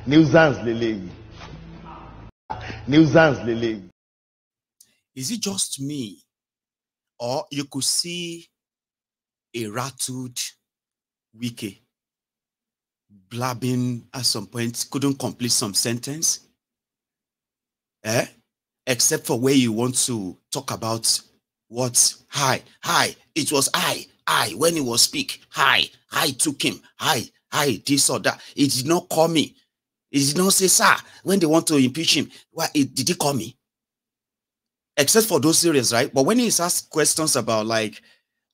Nuisance lele. Nuisance lele. Is it just me? Or you could see a rattled Wike blabbing at some point, couldn't complete some sentence? Except for where you want to talk about what? Hi, it was I, when he was speak. I took him. I, this or that. He did not call me. He did not say, sir, when they want to impeach him. Why, did he call me? Except for those areas, right? But when he's asked questions about like,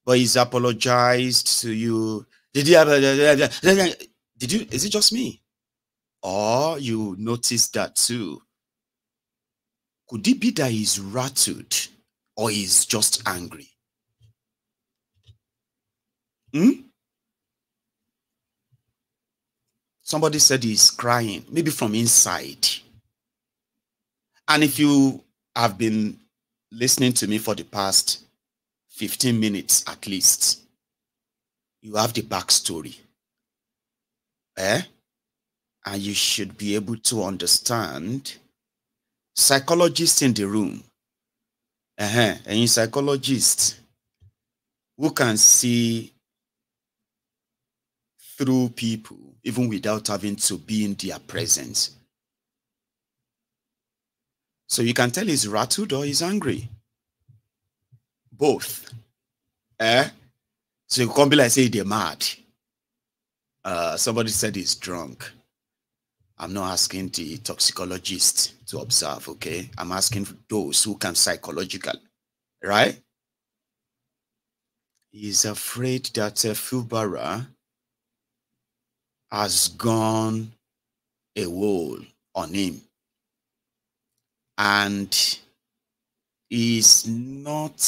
but he's apologized to you. Did he have did you, is it just me? Or you noticed that too? Could it be that he's rattled or he's just angry? Somebody said he's crying, maybe from inside. And if you have been listening to me for the past 15 minutes at least, you have the backstory. And you should be able to understand. Psychologists in the room. And in psychologists who can see through people even without having to be in their presence. So you can tell he's rattled or he's angry. Both. So you can't be like, say they're mad. Somebody said he's drunk. I'm not asking the toxicologist to observe, okay? I'm asking those who can psychologically, right? He's afraid that Fubara has gone a wall on him. And he's not,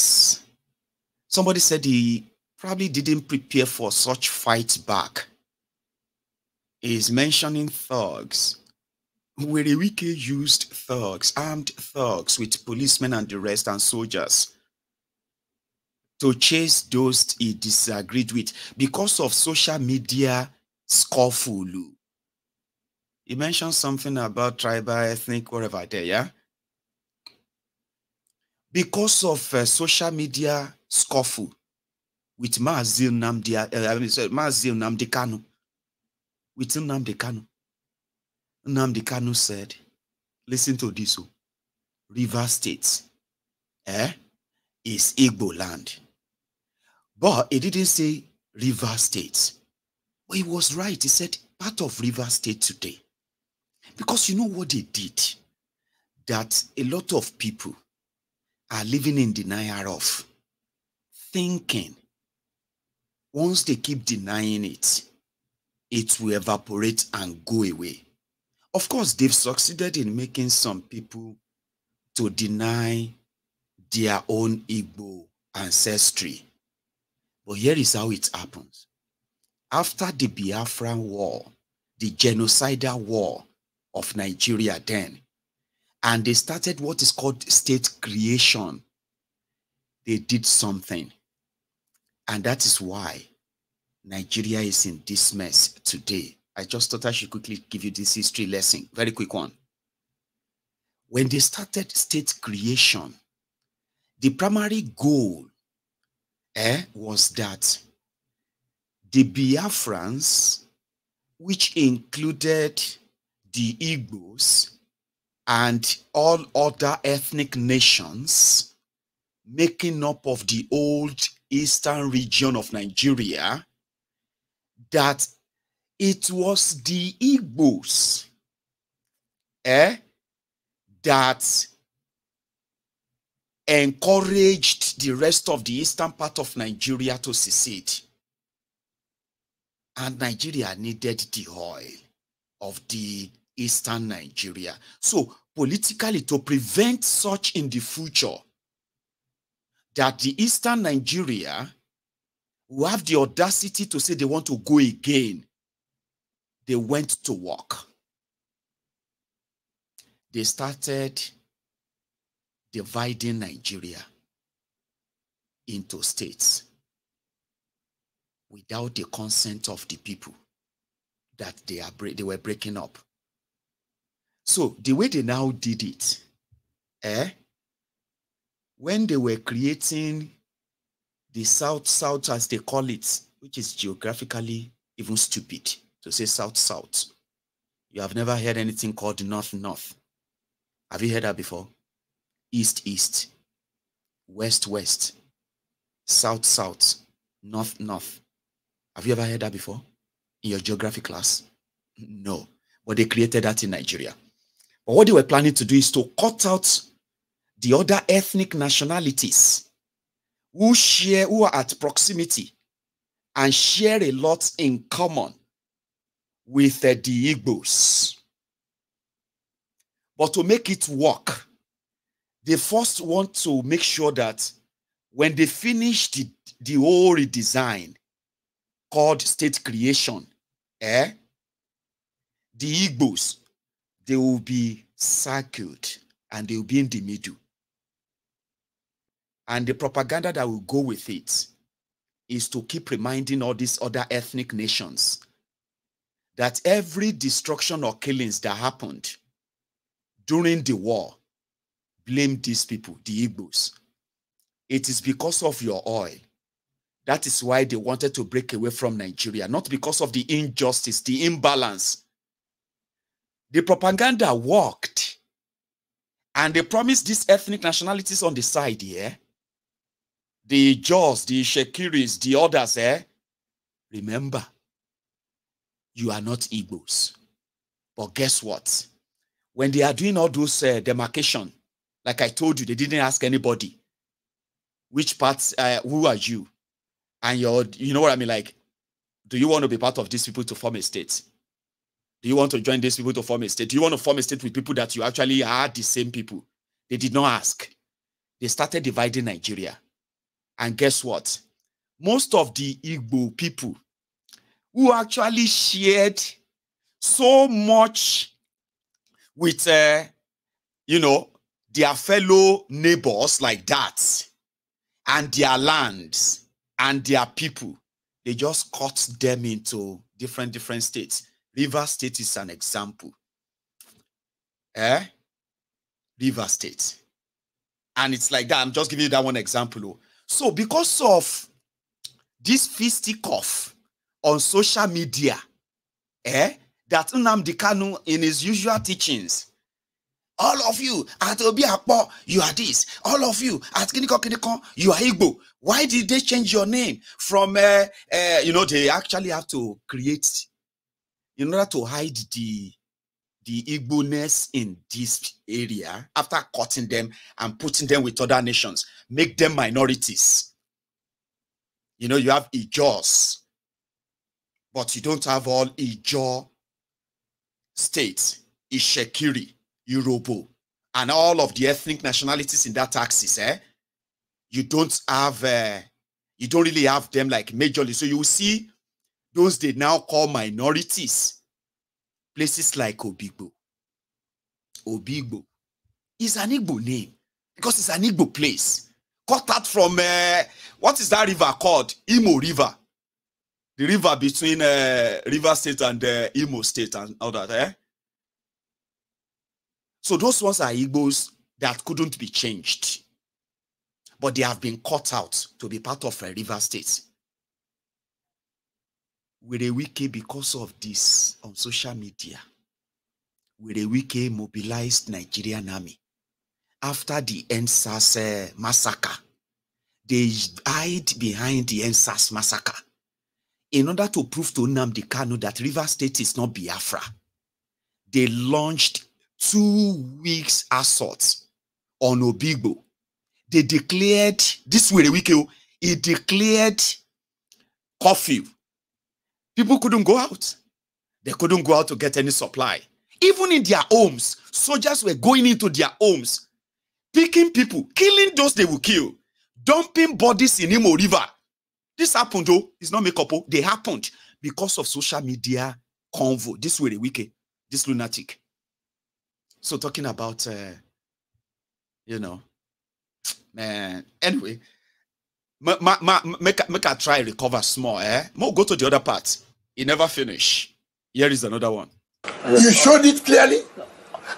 somebody said he probably didn't prepare for such fight back. He's mentioning thugs. Where Wike used thugs, armed thugs with policemen and the rest and soldiers to chase those he disagreed with because of social media scuffle. He mentioned something about tribal, ethnic, whatever there, yeah? Because of social media scuffle with Mazi Nnamdi Kanu. With Nnamdi Kanu. Nnamdi Kanu said, listen to this, River State is Igbo land. But he didn't say River State. But he was right. He said part of River State today. Because you know what they did? That a lot of people are living in denial of. Thinking once they keep denying it, it will evaporate and go away. Of course, they've succeeded in making some people to deny their own Igbo ancestry. But here is how it happens. After the Biafran War, the genocidal war of Nigeria then, and they started what is called state creation, they did something. And that is why Nigeria is in this mess today. I just thought I should quickly give you this history lesson. Very quick one. When they started state creation, the primary goal was that the Biafrans, which included the Igbos and all other ethnic nations making up of the old eastern region of Nigeria, that it was the Igbos that encouraged the rest of the eastern part of Nigeria to secede. And Nigeria needed the oil of the eastern Nigeria. So politically, to prevent such in the future, that the eastern Nigeria will have the audacity to say they want to go again, they went to work. They started dividing Nigeria into states without the consent of the people that they were breaking up. So the way they now did it, when they were creating the South as they call it, which is geographically even stupid to say South. You have never heard anything called North. Have you heard that before? East, West, South, North. Have you ever heard that before in your geography class? No, but they created that in Nigeria. But what they were planning to do is to cut out the other ethnic nationalities who are at proximity and share a lot in common with the Igbos. But to make it work, they first want to make sure that when they finish the whole redesign called state creation, the Igbos, they will be circled and they will be in the middle. And the propaganda that will go with it is to keep reminding all these other ethnic nations that every destruction or killings that happened during the war, blame these people, the Igbos. It is because of your oil. That is why they wanted to break away from Nigeria, not because of the injustice, the imbalance. The propaganda worked, and they promised these ethnic nationalities on the side here, the Jaws, the Shekiris, the others, remember, you are not Igbos. But guess what? When they are doing all those demarcation, like I told you, they didn't ask anybody which parts, who are you? And you know what I mean? Like, do you want to be part of these people to form a state? Do you want to join these people to form a state? Do you want to form a state with people that you actually are the same people? They did not ask. They started dividing Nigeria. And guess what? Most of the Igbo people who actually shared so much with, you know, their fellow neighbors like that, and their lands and their people, they just cut them into different states. River State is an example. River State. And it's like that. I'm just giving you that one example. So because of this fisticuff on social media, that Nnamdi Kanu in his usual teachings, all of you at Obiakpo, you are this. All of you at Kiniko, you are Igbo. Why did they change your name from, you know, they actually have to create, in order to hide the Igbo-ness in this area, after cutting them and putting them with other nations, make them minorities. You know, you have Ijos, but you don't have all Ijo states, Ishekiri, Yoruba, and all of the ethnic nationalities in that axis, you don't have, you don't really have them like majorly. So you will see those they now call minorities. Places like Obigbo. Obigbo is an Igbo name because it's an Igbo place. Cut out from, what is that river called? Imo River. The river between River State and Imo State and all that, So those ones are Igbos that couldn't be changed. But they have been cut out to be part of a River State. With a Wike, because of this on social media, with a Wike mobilized Nigerian army. After the NSAS massacre, they hide behind the NSAS massacre in order to prove to Nnamdi Kanu that River State is not Biafra. They launched 2 weeks assault on Obigbo. They declared, this way the weekend, he declared curfew. People couldn't go out. They couldn't go out to get any supply. Even in their homes, soldiers were going into their homes, picking people, killing those they will kill, dumping bodies in Imo River. This happened, though. It's not make-up. They happened because of social media convo. This way the weekend, this lunatic. So talking about, you know, man. Anyway, make a try recover small. More go to the other part. He never finish. Here is another one. You showed it clearly,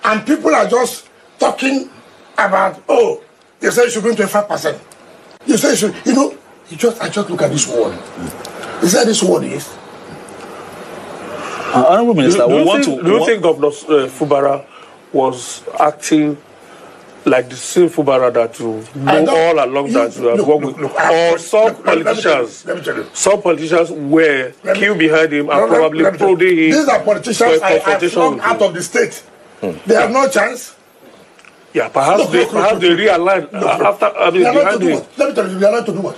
and people are just talking about, oh, they say you should bring 25%. You say you should, you know, I just look at this word. Is that this word is? Honorable Minister, do you think Governor Fubara was acting like the same Fubara that you know all along that you have worked with? Or some politicians, some politicians were queued behind him and probably prodding him. These are politicians I flung out of the state. They have no chance. Yeah, perhaps they realigned after. I mean, behind him. Let me tell you, they are not to do what?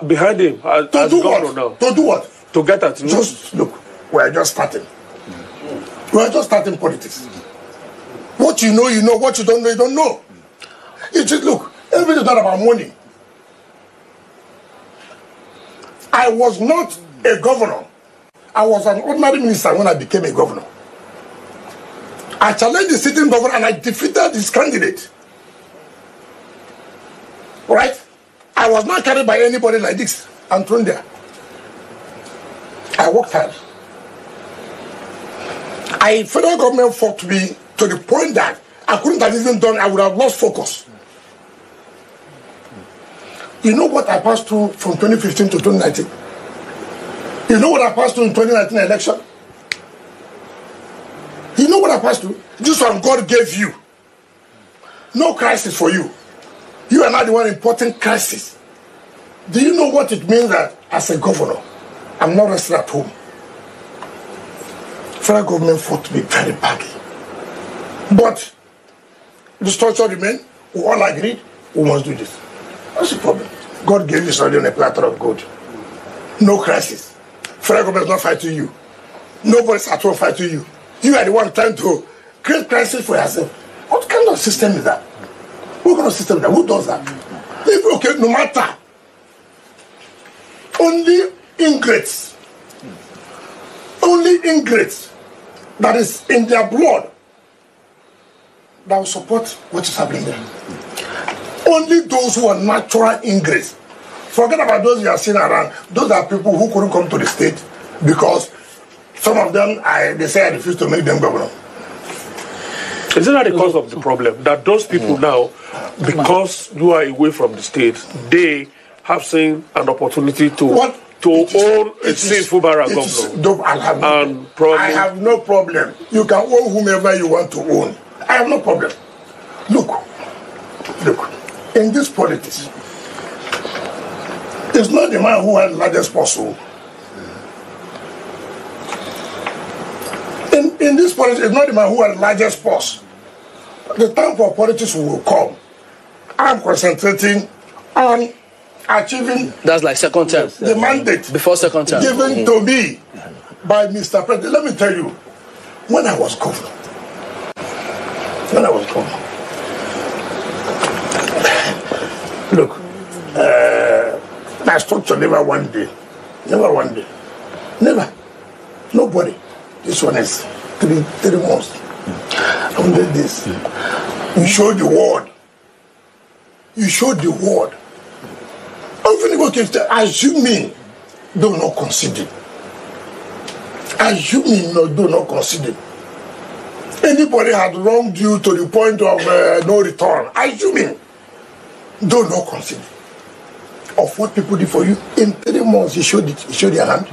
Behind him, as governor now. To do what? To get at you. Just look, we are just starting. We are just starting politics. What you know, you know. What you don't know, you don't know. It is, look, everything is not about money. I was not a governor. I was an ordinary minister when I became a governor. I challenged the sitting governor and I defeated his candidate. Right? I was not carried by anybody like this and thrown there. I worked hard. Federal government fought me to the point that I couldn't have even done, I would have lost focus. You know what I passed through from 2015 to 2019? You know what I passed through in 2019 election? You know what I passed through? This one God gave you. No crisis for you. You are not the one importing crisis. Do you know what it means that as a governor, I'm not resting at home? Federal government fought me very badly. But the structure remained. We all agreed we must do this. What's the problem? God gave you something on a platter of gold. No crisis. Federal government is not fighting you. Nobody's at all fighting you. You are the one trying to create crisis for yourself. What kind of system is that? What kind of system is that? Who does that? Okay, no matter. Only ingrates. Only ingrates that is in their blood that will support what is happening there. Only those who are natural ingrates. Forget about those you are seeing around. Those are people who couldn't come to the state because some of them, they say I refuse to make them governor. Isn't that the cause of the problem? That those people now, because you are away from the state, they have seen an opportunity to own a state Fubara governor. I have no problem. You can own whomever you want to own. I have no problem. Look, in this politics, it's not the man who has the largest possible. In this politics, it's not the man who has the largest purse. The time for politics will come. I'm concentrating on achieving. That's like second term. The mandate before second term given to me by Mr. President. Let me tell you, when I was governor, look, my structure never one day, nobody. This one is 3 months. 100 days. You showed the word. I'm feeling okay. Assuming, do not consider. Do not consider. Anybody had wronged you to the point of no return. Assuming, do not consider. Of what people did for you in 3 months, you showed it. You showed your hand.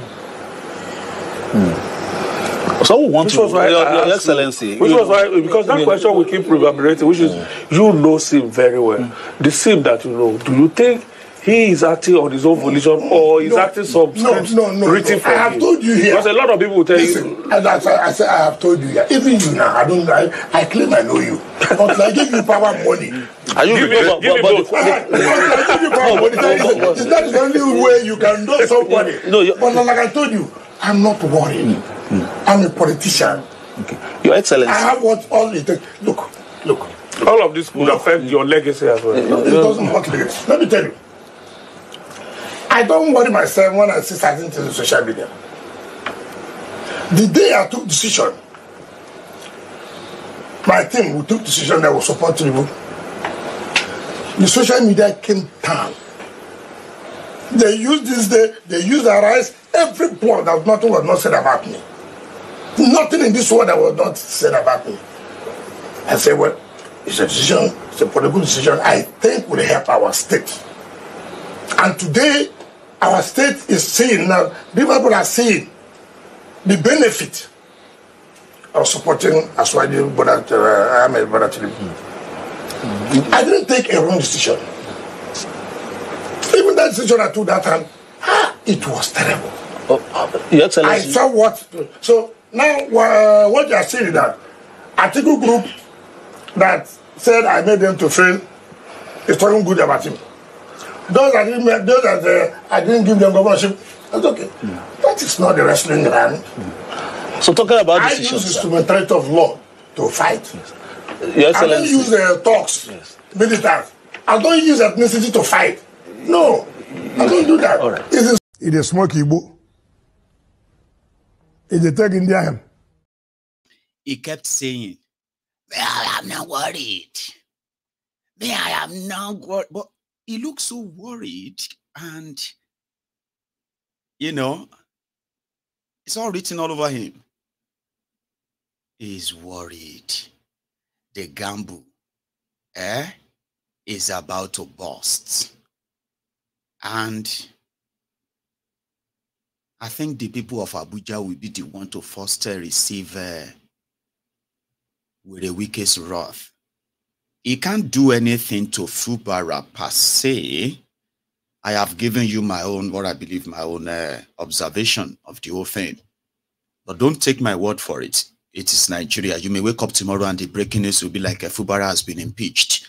So we want Your Excellency. Which was why, because that question will keep reverberating, which is, you know Sim very well. The Sim that you know, do you think he is acting on his own volition or is acting some scripts written for him? I have told you here. Because a lot of people will tell you. I said, I have told you here. Even you now, I claim I know you. Until I give you power money. Are you give me both. Until I give you power money. That is the only way you can know somebody. But like I told you, I'm not worried. I'm a politician. Okay. Your Excellency. I have what all it takes. Look. All of this could affect your legacy as well. It doesn't hurt legacy. Let me tell you. I don't worry myself when I see certain things on social media. The day I took decision, my team who took decision that will support Tinubu, the social media came down. They used this day, they used the rise, every point that nothing was not said about me. Nothing in this world that was not said about me. I said, well, it's a decision, it's a political decision I think will help our state. And today, our state is seeing now, people are seeing the benefit of supporting Aswadi Brother Tinubu. I didn't take a wrong decision. Even that decision I took that time, it was terrible. Your Excellency. I saw what. So now, what you are saying is that article group that said I made them to fail is talking good about him. Those that I didn't give them governorship, that's okay. That is not the wrestling ground. So talking about I decisions, use instrumentality of law to fight. Your I don't Excellency. use talks, militants. I don't use ethnicity to fight. No, I don't do that. All right. It is smoke Igbo. It is take Indian. He kept saying, I am not worried. I am not worried. But he looks so worried, and it's all written all over him. He's worried. The gamble is about to burst. And I think the people of Abuja will be the one to first receive with a Wike's wrath. He can't do anything to Fubara per se. I have given you my own, what I believe, my own observation of the whole thing. But don't take my word for it. It is Nigeria. You may wake up tomorrow and the breaking news will be like Fubara has been impeached.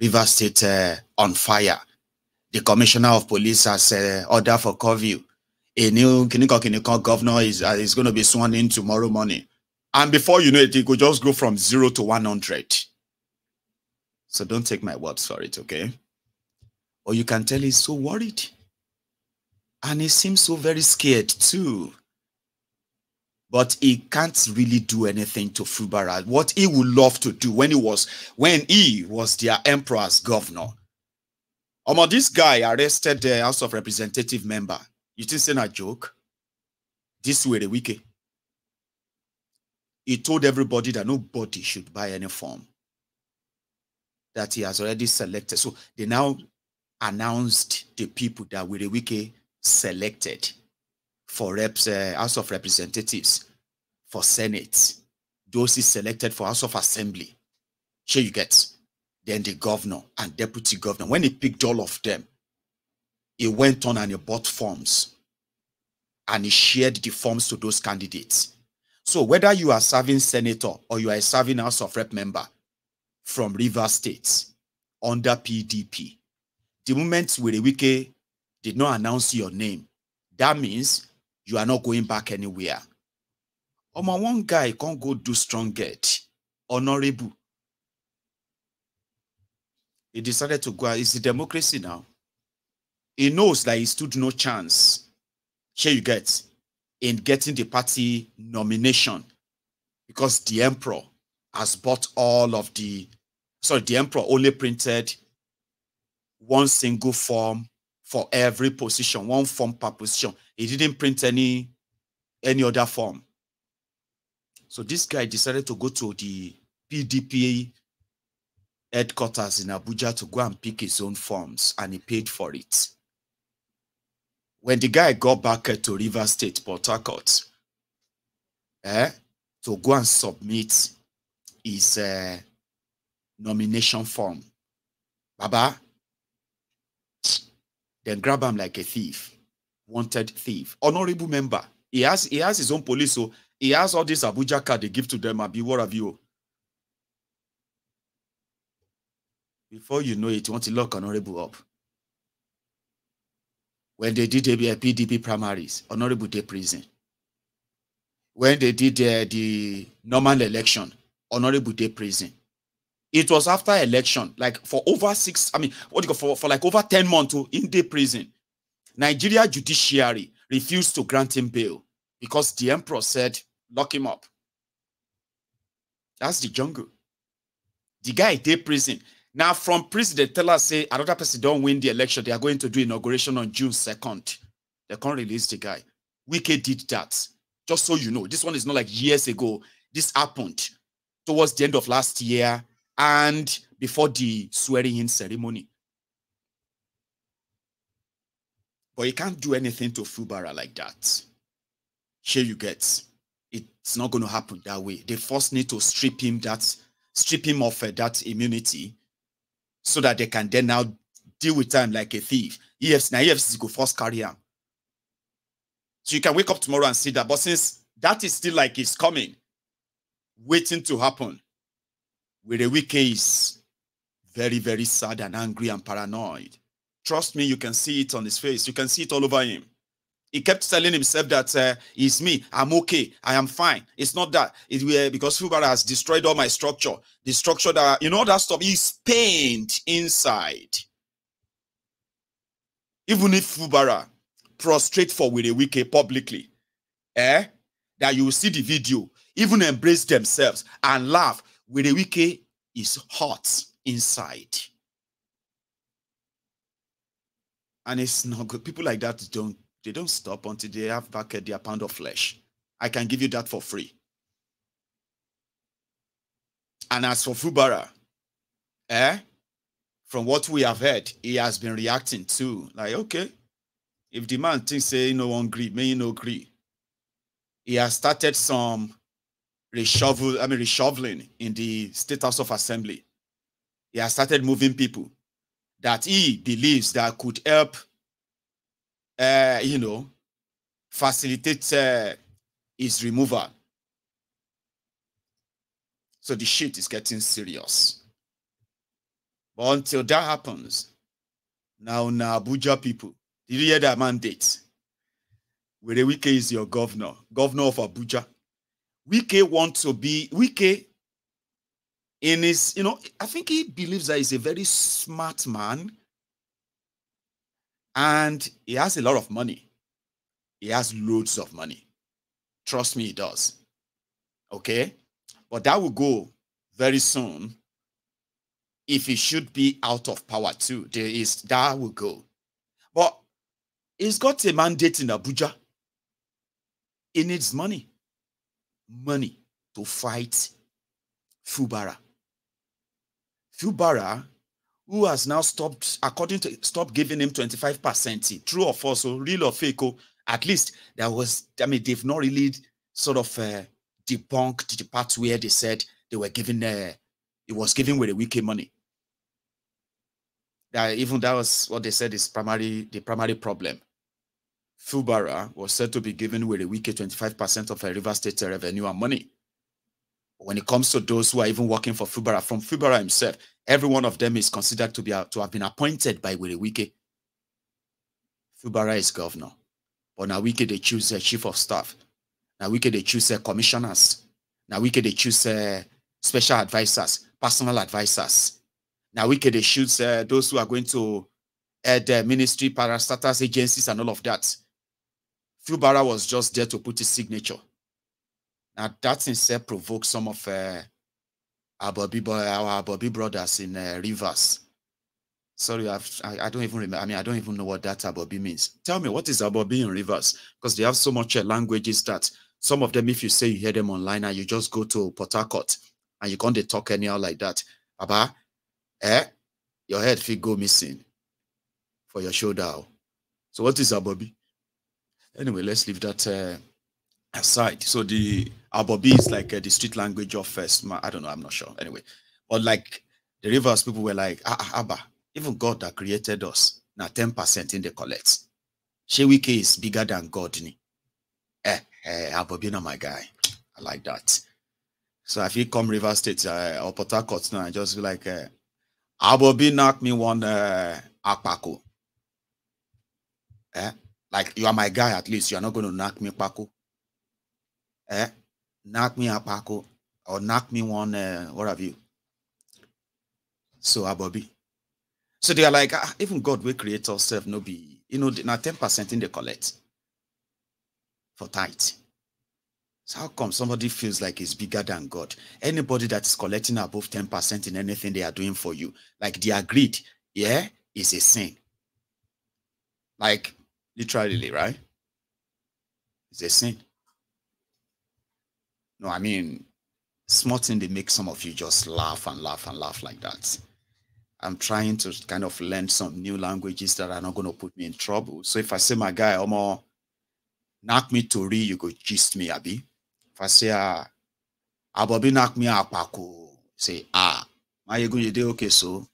River State on fire. The commissioner of police has order for curfew. A new Kiniko governor is going to be sworn in tomorrow morning. And before you know it could just go from 0 to 100. So don't take my words for it, okay? Or you can tell he's so worried. And he seems so very scared too. But he can't really do anything to Fubara. What he would love to do when he was their emperor's governor. This guy arrested the House of Representative member. You think it's a joke? This way the Wike. He told everybody that nobody should buy any form. That he has already selected. So they now announced the people that Wike selected for House of Representatives, for Senate. Those he selected for House of Assembly. Here you get. Then the governor and deputy governor. When he picked all of them, he went on and he bought forms. And he shared the forms to those candidates. So whether you are serving senator or you are a serving House of Rep member from River State under PDP, the moment Wike did not announce your name, that means you are not going back anywhere. One guy can't go do strong get. Honorable. He decided to go. It's the democracy now. He knows that he stood no chance. Here you get in getting the party nomination because the emperor has bought all of the emperor only printed one single form for every position, one form per position. He didn't print any other form. So this guy decided to go to the PDP headquarters in Abuja to go and pick his own forms, and he paid for it. When the guy got back to River State, Port Harcourt, to go and submit his nomination form, Baba, then grab him like a thief, wanted thief, honorable member. He has his own police, so he has all this Abuja card they give to them. Abi, what have you? Before you know it, you want to lock honorable up. When they did the PDP primaries, honorable day prison. When they did the normal election, honorable day prison. It was after election, like for over for like over 10 months in day prison. Nigeria judiciary refused to grant him bail because the emperor said, lock him up. That's the jungle. The guy day prison. Now from prison, they tell us, say, another person don't win the election. They are going to do inauguration on June 2nd. They can't release the guy. Wike did that Just so you know, this one is not like years ago. This happened towards the end of last year and before the swearing-in ceremony. But you can't do anything to Fubara like that. Here you get. It's not going to happen that way. They first need to strip him of that immunity so that they can then now deal with him like a thief. EFCC go first carry him. So you can wake up tomorrow and see that. But since that is still like it's coming, waiting to happen, where the Wike is very, very sad and angry and paranoid. Trust me, you can see it on his face. You can see it all over him. He kept telling himself that it's me, I'm okay, I am fine. It's not that. Because Fubara has destroyed all my structure. The structure that, that stuff is pained inside. Even if Fubara prostrate for Wike publicly, that you will see the video, even embrace themselves and laugh, Wike is hot inside. And it's not good. People like that don't stop until they have back their pound of flesh. I can give you that for free. And as for Fubara, from what we have heard, he has been reacting to, like, okay, if the man thinks say no one agree, may no agree. He has started some reshuffling in the State House of Assembly. He has started moving people that he believes that could help, facilitate his removal. So the shit is getting serious. But until that happens, now Abuja people, did you hear that mandate? Where Wike is your governor of Abuja. Wike in his, I think he believes that he's a very smart man and he has a lot of money. He has loads of money. Trust me, he does. Okay? But that will go very soon if he should be out of power too. That will go. But he's got a mandate in Abuja. He needs money. Money to fight Fubara. Fubara, who has now stopped giving him 25%, true or false, or real or fake, at least they've not really sort of debunked the part where they said they were giving, it was giving with the Wike money. That was what they said is the primary problem. Fubara was said to be given with a Wike 25% of a River State revenue and money. When it comes to those who are even working for Fubara, from Fubara himself, every one of them is considered to have been appointed by Wike. Fubara is governor. But now Wike, they choose a chief of staff. Now Wike, they choose commissioners. Now Wike, they choose special advisors, personal advisors. Now Wike, they choose those who are going to head ministry, parastatals, agencies, and all of that. Fubara was just there to put his signature. Now that instead provoked some of our Bobby brothers in Rivers. Sorry, I don't even remember. I mean, I don't even know what that Abobi means. Tell me, what is Abobi in Rivers? Because they have so much languages that some of them, if you say you hear them online and you just go to Port Harcourt and you can't talk anyhow like that, Baba, your head will go missing for your shoulder. So what is Abobi? Anyway, let's leave that aside. So the Abobi is like the street language of I don't know, I'm not sure. Anyway, but like the Rivers people were like, Abba, even God that created us, now 10% in the collect. Wike is bigger than God. Abobi na my guy. I like that. So if you come River State or Port Harcourt now, I just be like, Abobi knock me one akpako. Like you are my guy, at least you are not going to knock me pako. Knock me apako or knock me one what have you. So Abobi. So they are like, even God will create ourselves, no be, now 10% in the collect for tithe. So how come somebody feels like it's bigger than God? Anybody that is collecting above 10% in anything they are doing for you, like they agreed, is a sin. Like literally, right? It's a sin. No, I mean, small thing, they make some of you just laugh and laugh and laugh like that. I'm trying to kind of learn some new languages that are not going to put me in trouble. So if I say, my guy, Omo, knock me to read, you go gist me, Abi. If I say, Abobi knock me up, say, my you going to do okay, so,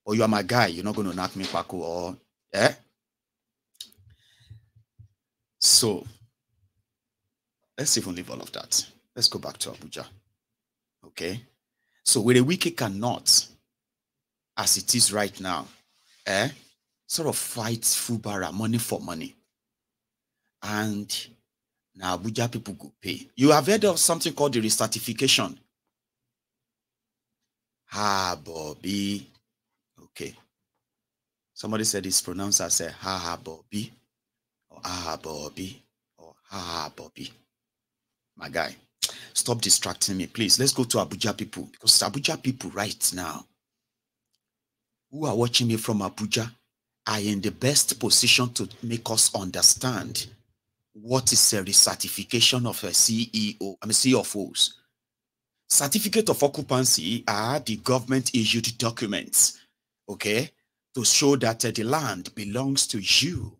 or you are my guy, you're not going to knock me pako, or, So, let's even leave all of that. Let's go back to Abuja. Okay? So, where the Wike cannot, as it is right now, sort of fight Fubara, money for money. And now Abuja people go pay. You have heard of something called the recertification. Bobby. Okay. Somebody said it's pronounced as Bobby. Or Bobby. Or Bobby. My guy, stop distracting me, please. Let's go to Abuja people. Because Abuja people right now, who are watching me from Abuja, are in the best position to make us understand what is a recertification of a CFOs. Certificate of occupancy are the government issued documents, okay, to show that the land belongs to you.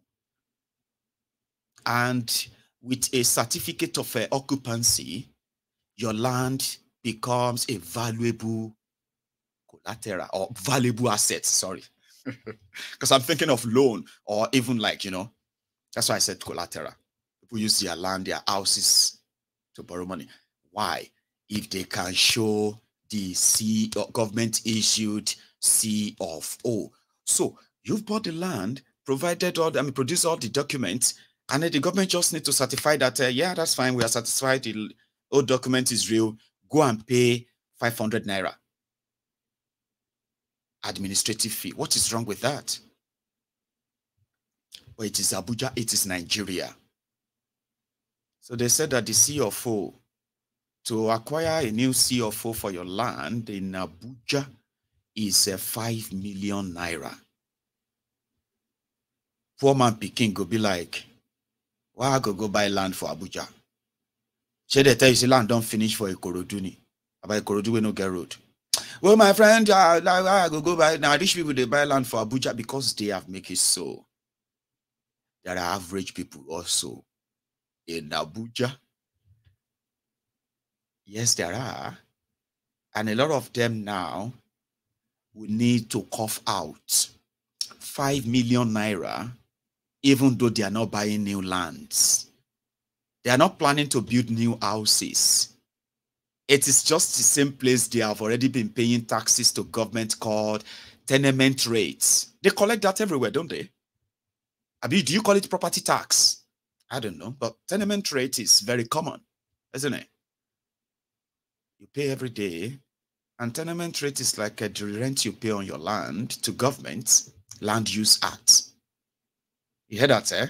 And with a certificate of occupancy, your land becomes a valuable collateral or valuable asset, sorry. Because I'm thinking of loan or even like, that's why I said collateral. People use their land, their houses to borrow money. Why? If they can show the government issued CFO. So you've bought the land, provided produced all the documents, and then the government just need to certify that, yeah, that's fine. We are satisfied. The old document is real. Go and pay 500 naira. Administrative fee. What is wrong with that? But it is Abuja, it is Nigeria. So they said that the CFO, to acquire a new CFO for your land in Abuja is 5 million naira. Poor man Peking go be like, why I go buy land for Abuja? Say they tell you, land don't finish for Ikorodu. About Ikorodu we no get road. Well, my friend, I go buy. Now, rich people, they buy land for Abuja because they have make it so. There are average people also in Abuja. Yes, there are. And a lot of them now will need to cough out 5 million naira, even though they are not buying new lands. They are not planning to build new houses. It is just the same place they have already been paying taxes to government called tenement rates. They collect that everywhere, don't they? Abi, do you call it property tax? I don't know, but tenement rate is very common, isn't it? You pay every day, and tenement rate is like the rent you pay on your land to government, Land Use Act. You heard that, eh?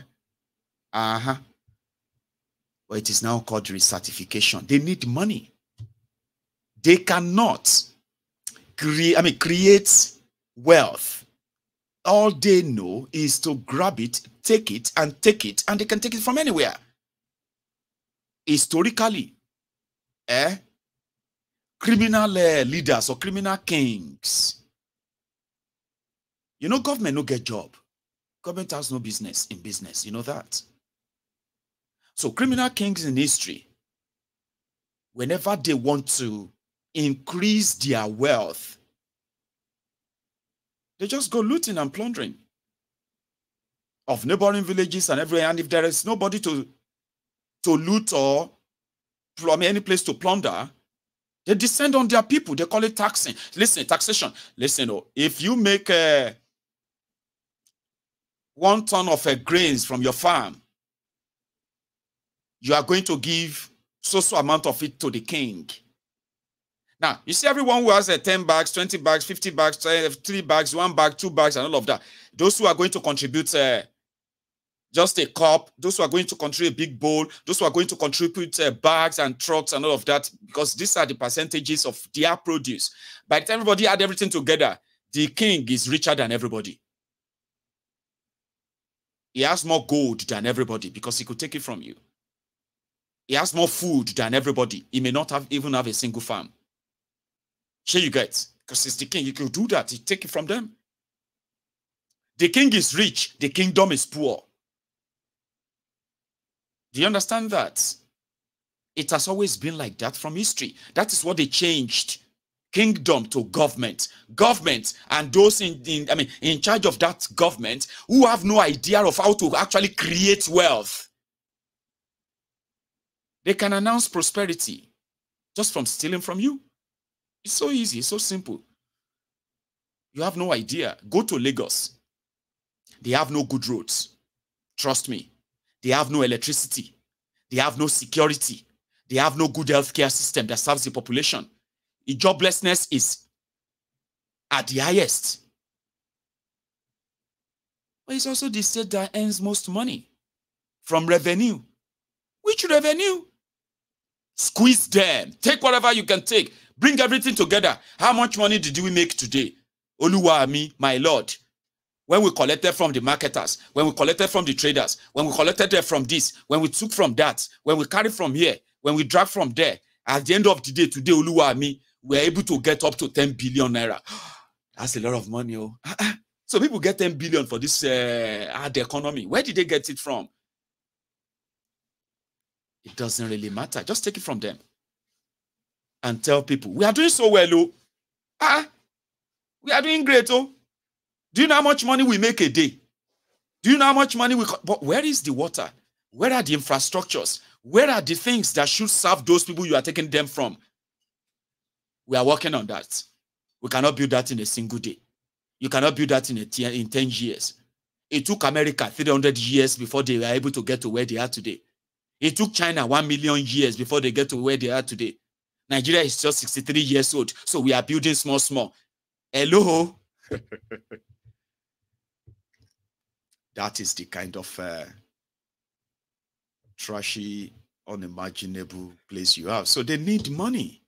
But it is now called recertification. They need money. They cannot create wealth. All they know is to grab it, and they can take it from anywhere. Historically, criminal leaders or criminal kings, government no get job. Government has no business in business. You know that. So criminal kings in history, whenever they want to increase their wealth, they just go looting and plundering of neighboring villages and everywhere. And if there is nobody to loot or from any place to plunder, they descend on their people. They call it taxing. Listen, taxation. Listen, if you make 1 ton of grains from your farm, you are going to give so amount of it to the king. Now, you see everyone who has 10 bags, 20 bags, 50 bags, 3 bags, 1 bag, 2 bags, and all of that. Those who are going to contribute just a cup, those who are going to contribute a big bowl, those who are going to contribute bags and trucks and all of that, because these are the percentages of their produce. By the time everybody add everything together, the king is richer than everybody. He has more gold than everybody because he could take it from you. He has more food than everybody. He may not even have a single farm. Sure you get? Because it's the king. You can do that. You take it from them. The king is rich. The kingdom is poor. Do you understand that? It has always been like that from history. That is what they changed kingdom to government. Government and those in charge of that government who have no idea of how to actually create wealth. They can announce prosperity just from stealing from you. It's so easy, it's so simple. You have no idea. Go to Lagos. They have no good roads. Trust me. They have no electricity. They have no security. They have no good healthcare system that serves the population. The joblessness is at the highest. But it's also the state that earns most money from revenue. Which revenue? Squeeze them. Take whatever you can take. Bring everything together. How much money did we make today? Oluwami, my Lord. When we collected from the marketers, when we collected from the traders, when we collected from this, when we took from that, when we carried from here, when we dragged from there, at the end of the day, today, Oluwami, we're able to get up to 10 billion naira. That's a lot of money. Oh. So people get 10 billion for this hard economy. Where did they get it from? It doesn't really matter. Just take it from them. And tell people, we are doing so well, oh. We are doing great, oh. Do you know how much money we make a day? Do you know how much money we... But where is the water? Where are the infrastructures? Where are the things that should serve those people you are taking them from? We are working on that. We cannot build that in a single day. You cannot build that in 10 years. It took America 300 years before they were able to get to where they are today. It took China 1 million years before they get to where they are today. Nigeria is just 63 years old, so we are building small, small. Hello? That is the kind of trashy, unimaginable place you have. So they need money.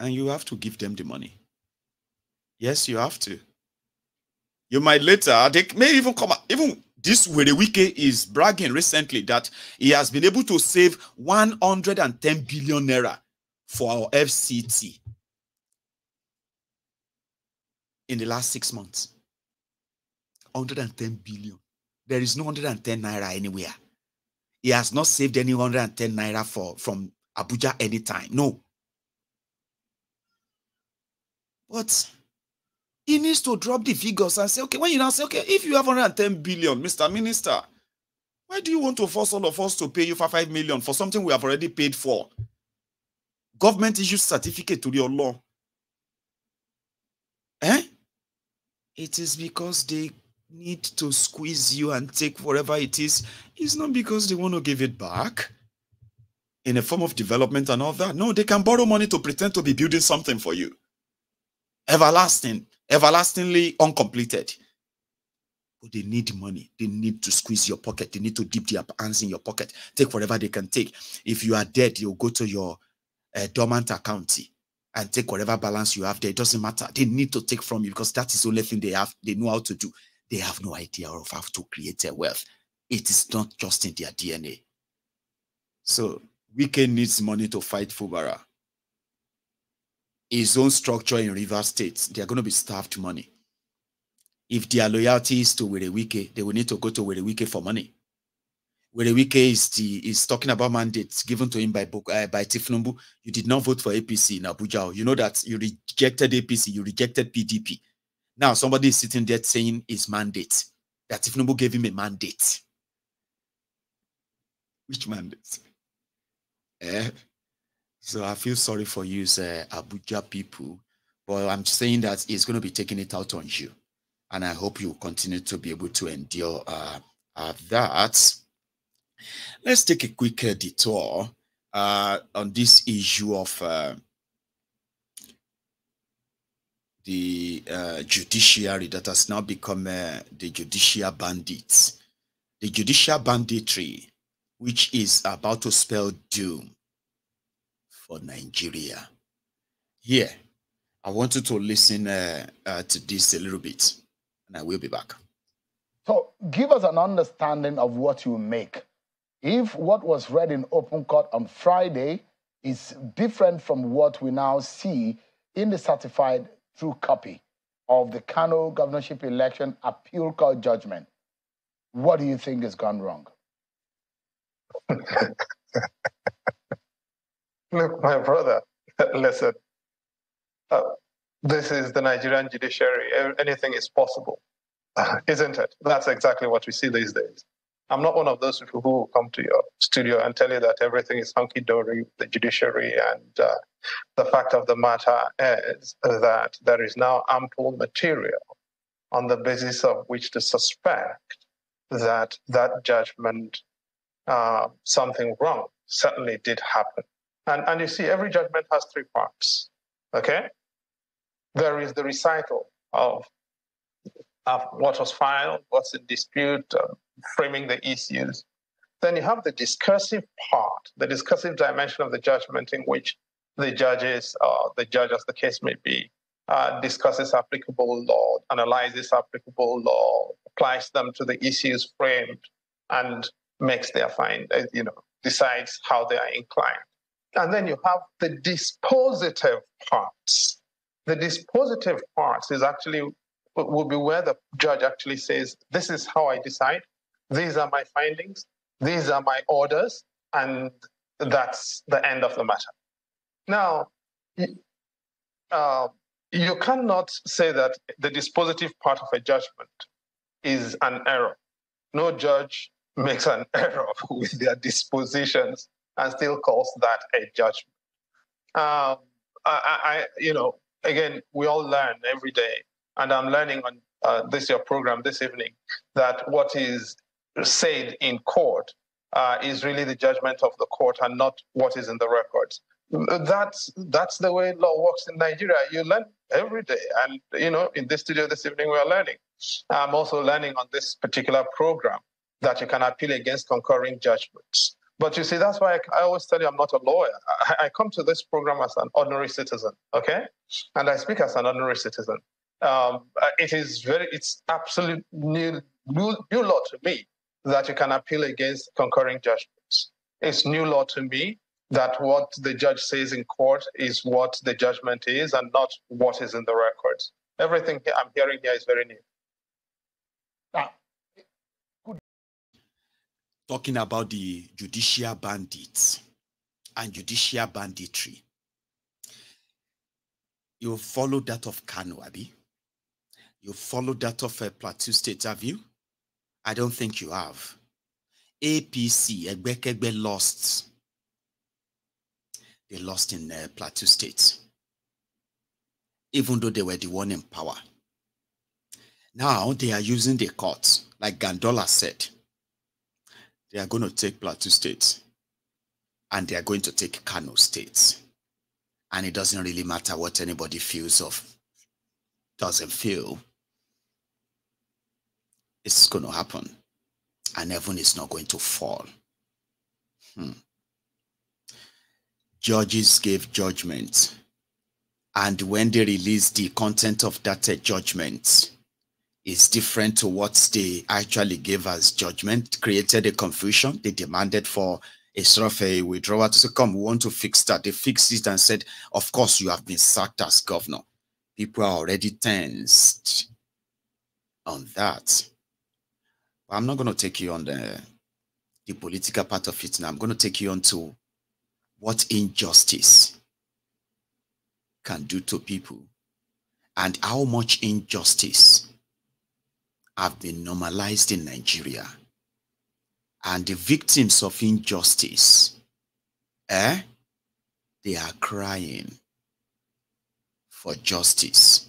And you have to give them the money. Yes, you have to. You might later, they may even come out. Even this Wike is bragging recently that he has been able to save 110 billion naira for our FCT in the last 6 months. 110 billion. There is no 110 naira anywhere. He has not saved any 110 naira from Abuja anytime. No. But he needs to drop the figures and say, okay, when you now say, okay, if you have 110 billion, Mr. Minister, why do you want to force all of us to pay you for 5 million for something we have already paid for? Government issues certificate to your law. It is because they need to squeeze you and take whatever it is. It's not because they want to give it back in a form of development and all that. No, they can borrow money to pretend to be building something for you. Everlastingly uncompleted. But they need money. They need to squeeze your pocket. They need to dip their hands in your pocket. Take whatever they can take. If you are dead, you'll go to your dormant account and take whatever balance you have there. It doesn't matter. They need to take from you because that is the only thing they have. They know how to do. They have no idea of how to create a wealth. It is not just in their DNA. So Wike needs money to fight Fubara. His own structure in River State, they are going to be starved money. If their loyalty is to Wike, they will need to go to Wike for money. Wike is talking about mandates given to him by Tinubu. You did not vote for APC in Abuja. You know that you rejected APC, you rejected PDP. Now somebody is sitting there saying his mandate, that Tinubu gave him a mandate. Which mandate? So I feel sorry for you, Abuja people, but I'm saying that it's going to be taking it out on you. And I hope you continue to be able to endure that. Let's take a quick detour on this issue of the judiciary that has now become the judicial bandits. The judicial banditry, which is about to spell doom for Nigeria. Here, I want you to listen to this a little bit, and I will be back. So give us an understanding of what you make If what was read in open court on Friday is different from what we now see in the certified true copy of the Kano governorship election appeal court judgment, what do you think has gone wrong? Look, my brother, listen, this is the Nigerian judiciary. Anything is possible, isn't it? That's exactly what we see these days. I'm not one of those people who come to your studio and tell you that everything is hunky-dory, the judiciary, and the fact of the matter is that there is now ample material on the basis of which to suspect that that judgment, something wrong, certainly did happen. And you see, every judgment has three parts, okay? There is the recital of what was filed, what's in dispute, framing the issues. Then you have the discursive part, the discursive dimension of the judgment in which the judges, the judge as the case may be, discusses applicable law, analyzes applicable law, applies them to the issues framed, and makes their decides how they are inclined. And then you have the dispositive parts. The dispositive parts is actually will be where the judge actually says, this is how I decide, these are my findings, these are my orders, and that's the end of the matter. Now, you cannot say that the dispositive part of a judgment is an error. No judge makes an error with their dispositions and still calls that a judgment. Again, we all learn every day, and I'm learning on your program this evening that what is said in court is really the judgment of the court and not what is in the records. That's the way law works in Nigeria. You learn every day, and in this studio this evening we are learning. I'm also learning on this particular program that you can appeal against concurring judgments. But you see, that's why I always tell you I'm not a lawyer. I come to this program as an ordinary citizen, okay? And I speak as an ordinary citizen. It's absolute new law to me that you can appeal against concurring judgments. It's new law to me that what the judge says in court is what the judgment is and not what is in the records. Everything I'm hearing here is very new. Talking about the judicial bandits and judicial banditry. You follow that of Kano, Abi? You follow that of Plateau State, have you? I don't think you have. APC, Egbekegbe lost. They lost in Plateau State, even though they were the one in power. Now they are using the courts, like Gandola said. They are going to take Plateau State, and they are going to take Kano State. And it doesn't really matter what anybody feels of, doesn't feel. It's going to happen, and heaven is not going to fall. Judges gave judgment, and when they released the content of that judgment, is different to what they actually gave as judgment, created a confusion. They demanded for a sort of a withdrawal to say, come, we want to fix that. They fixed it and said, of course, you have been sacked as governor. People are already tensed on that. But I'm not going to take you on the political part of it now. I'm going to take you on to what injustice can do to people and how much injustice have been normalized in Nigeria. And the victims of injustice, they are crying for justice.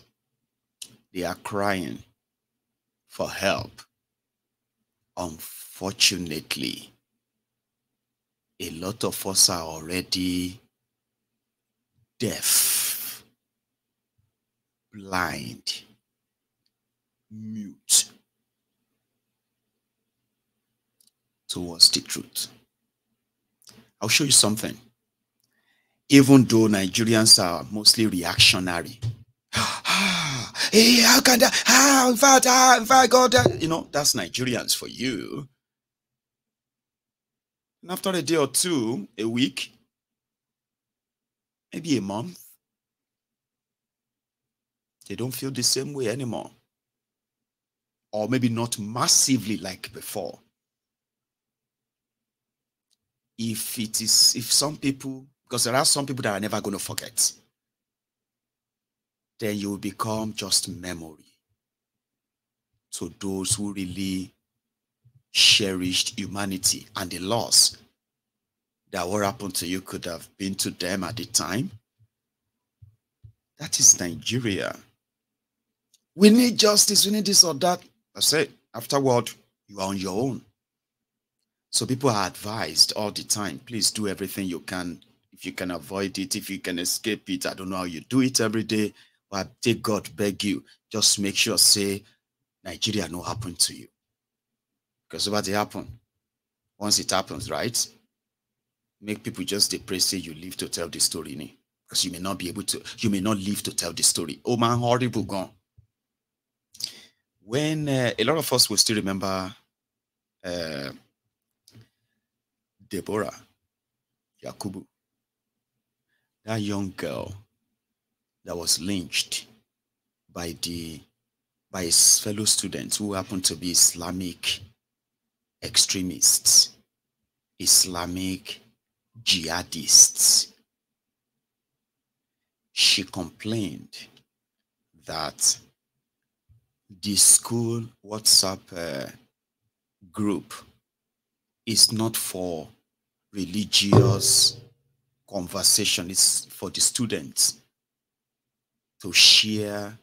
They are crying for help. Unfortunately, a lot of us are already deaf, blind, mute towards the truth. I'll show you something. Even though Nigerians are mostly reactionary, hey, how can that? In fact, God, that's Nigerians for you. And after a day or two, a week, maybe a month, they don't feel the same way anymore. Or maybe not massively like before. If some people, because there are some people that are never going to forget, then you will become just memory to those who really cherished humanity, and the loss that what happened to you could have been to them at the time. That is Nigeria. We need justice, we need this or that. I say, afterward, you are on your own. So people are advised all the time, please do everything you can. If you can avoid it, if you can escape it, I don't know how you do it every day, but take God, beg you, just make sure, say, Nigeria no happen to you. Because what happen? Once it happens, right? Make people just pray, say you live to tell the story, because you may not be able to, you may not live to tell the story. Oh man, horrible gone. When a lot of us will still remember Deborah, Yakubu, that young girl that was lynched by his fellow students who happened to be Islamic extremists, Islamic jihadists. She complained that the school WhatsApp group is not for religious conversation. It's for the students to share,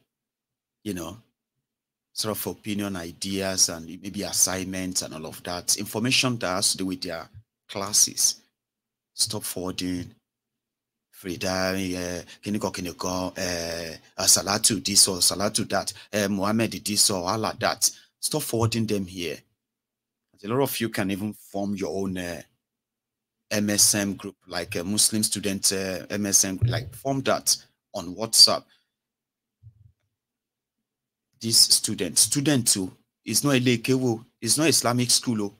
sort of opinion, ideas, and maybe assignments and all of that. Information that has to do with their classes. Stop forwarding Frida, Kiniko, Salatu this or Salatu that, Muhammad this or Allah that. Stop forwarding them here. A lot of you can even form your own MSM group, like a Muslim student MSM, like form that on WhatsApp. This student too, is not a Lekewo, it's not Islamic school,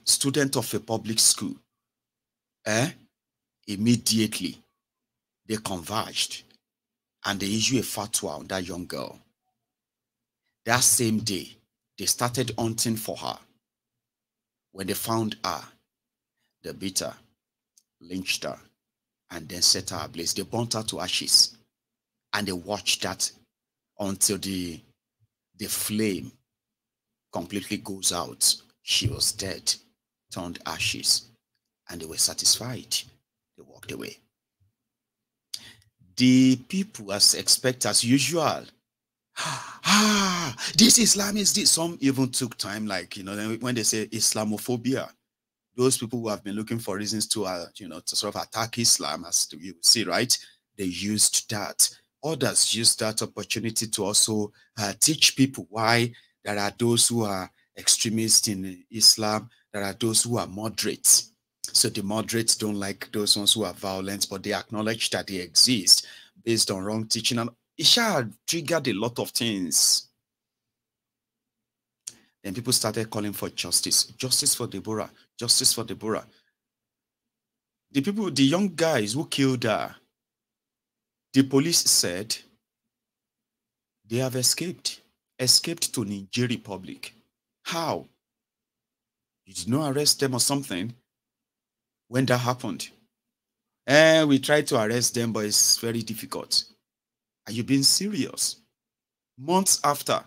student of a public school. Immediately they converged and they issued a fatwa on that young girl. That same day, they started hunting for her. When they found her, they beat her, lynched her, and then set her ablaze. They burnt her to ashes, and they watched that until the flame completely goes out. She was dead, turned ashes, and they were satisfied. They walked away. The people, as usual, this Islamist, this. Some even took time, like, when they say Islamophobia, those people who have been looking for reasons to, to sort of attack Islam, as you see, right? They used that. Others used that opportunity to also teach people why there are those who are extremists in Islam, there are those who are moderates. So the moderates don't like those ones who are violent, but they acknowledge that they exist based on wrong teaching. And it triggered a lot of things. Then people started calling for justice. Justice for Deborah. Justice for Deborah. The young guys who killed her, the police said they have escaped to Niger Republic. How? You did not arrest them or something when that happened? We tried to arrest them, but it's very difficult. Are you being serious? Months after,